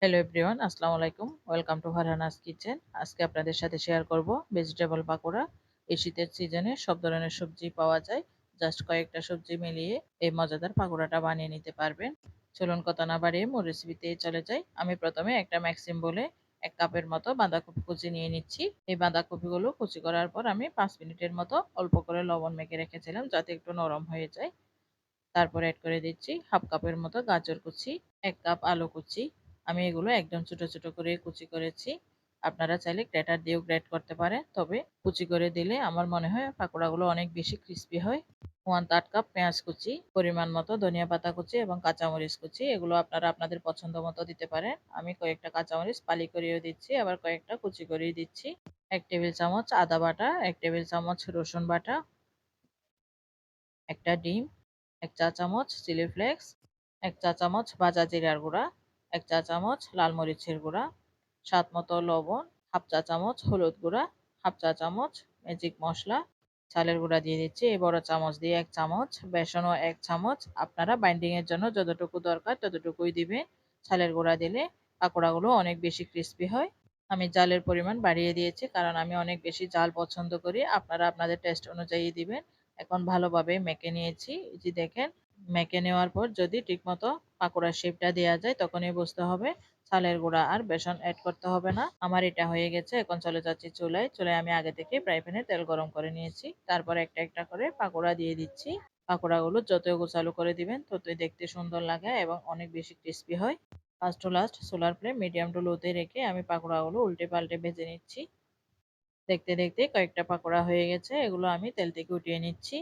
Hello everyone, আসসালামু আলাইকুম। Welcome to Farhana's kitchen. আজকে আপনাদের সাথে শেয়ার করব ভেজিটেবল পাকোড়া। এই শীতের সিজনে সব ধরনের সবজি পাওয়া যায়। জাস্ট কয়েকটা সবজি মিলিয়ে এই মজাদার পাকোড়াটা বানিয়ে নিতে পারবেন। চলুন কথা না বাড়িয়ে মূল রেসিপিতে চলে যাই। আমি প্রথমে একটা ম্যাক্সিম বলে 1 কাপের মতো বাঁধাকপি কুচি নিয়ে নিচ্ছি। এই বাঁধাকপিগুলো কুচি করার পর আমি 5 মিনিটের মতো অল্প করে লবণ মেখে রেখেছিলাম যাতে একটু নরম হয়ে যায়। তারপরে এড করে দিচ্ছি হাফ কাপের মতো গাজর কুচি, 1 কাপ আলু কুচি। আমি এগুলো একদম ছোট ছোট করে কুচি করেছি। আপনারা চাইলে গ্রেটার দিয়েও গ্রেট করতে পারেন, তবে কুচি করে দিলে আমার মনে হয় পাকোড়াগুলো অনেক বেশি ক্রিস্পি হয়। 1/3 কাপ পেঁয়াজ কুচি, পরিমাণ মতো ধনিয়া পাতা কুচি এবং কাঁচামরিচ কুচি। এগুলো আপনারা আপনাদের পছন্দ মতো দিতে পারেন। আমি কয়েকটা কাঁচামরিচ ফালি করেও দিচ্ছি, আবার কয়েকটা কুচি করেই দিচ্ছি। 1 টেবিল চামচ আদা বাটা, 1 টেবিল চামচ রসুন বাটা, একটা ডিম, 1 চা চামচ চিলি ফ্লেক্স, 1 চা চামচ ভাজা জিরার গুঁড়া, 1 চা চামচ লাল মরিচের গুঁড়া, স্বাদ মতো লবণ, হাফ চা চামচ হলুদ গুঁড়া, হাফ চা চামচ ম্যাজিক মশলা, চালের গুঁড়া দিয়ে দিচ্ছি এই বড় চামচ দিয়ে 1 চামচ, বেসনও 1 চামচ। আপনারা বাইন্ডিং এর জন্য যতটুকু দরকার ততটুকুই দিবেন। চালের গুঁড়া দিলে পাকোড়াগুলো অনেক বেশি ক্রিস্পি হয়। আমি জালের পরিমাণ বাড়িয়ে দিয়েছি কারণ আমি অনেক বেশি জাল পছন্দ করি। আপনারা আপনাদের টেস্ট অনুযায়ী দিবেন। এখন ভালোভাবে মেখে নিয়েছি। এই যে দেখেন, মেখে নেওয়ার পর যদি ঠিকমতো পাকোড়ার শেপটা দেওয়া যায় তখনই বুঝতে হবে চালের গুঁড়া আর বেসন অ্যাড করতে হবে না। আমার এটা হয়ে গেছে। এখন চলে যাচ্ছি চুলায়। চুলায় আমি আগে থেকে ফ্রাই প্যানে তেল গরম করে নিয়েছি। তারপর একটা একটা করে পাকোড়া দিয়ে দিচ্ছি। পাকোড়াগুলো যতই গোছালো করে দিবেন ততই দেখতে সুন্দর লাগে এবং অনেক বেশি ক্রিস্পি হয়। First to last solar flame medium to লোতে রেখে আমি পাকোড়াগুলো উল্টে পাল্টে ভেজে নিচ্ছি। দেখতে দেখতে কয়েকটা পাকোড়া হয়ে গেছে, এগুলো আমি তেল থেকে উঠিয়ে নিচ্ছি।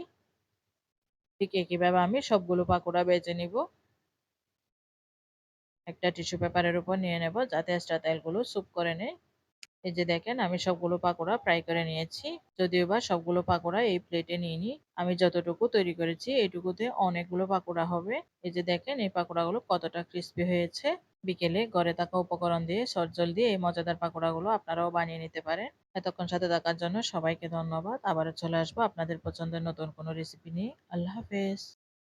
ঠিক একইভাবে আমি সবগুলো পাকোড়া ভেজে নিব। একটা টিস্যু পেপারের উপর নিয়ে নেব যাতে এক্সট্রা তেলগুলো স্যুপ করে নেয়। এই যে দেখেন, আমি সবগুলো পাকোড়া ফ্রাই করে নিয়েছি। যদিও বা সবগুলো পাকোড়া এই প্লেটে নিইনি, আমি যতটুকু তৈরি করেছি এইটুকুতে অনেকগুলো পাকোড়া হবে। এই যে দেখেন এই পাকোড়াগুলো কতটা ক্রিস্পি হয়েছে। বিকেলে ঘরে থাকা উপকরণ দিয়ে সরজল দিয়ে এই মজাদার পাকোড়াগুলো আপনারাও বানিয়ে নিতে পারেন। এতক্ষণ সাথে থাকার জন্য সবাইকে ধন্যবাদ। আবারও চলে আসবো আপনাদের পছন্দের নতুন কোনো রেসিপি নিয়ে। আল্লাহ হাফেজ।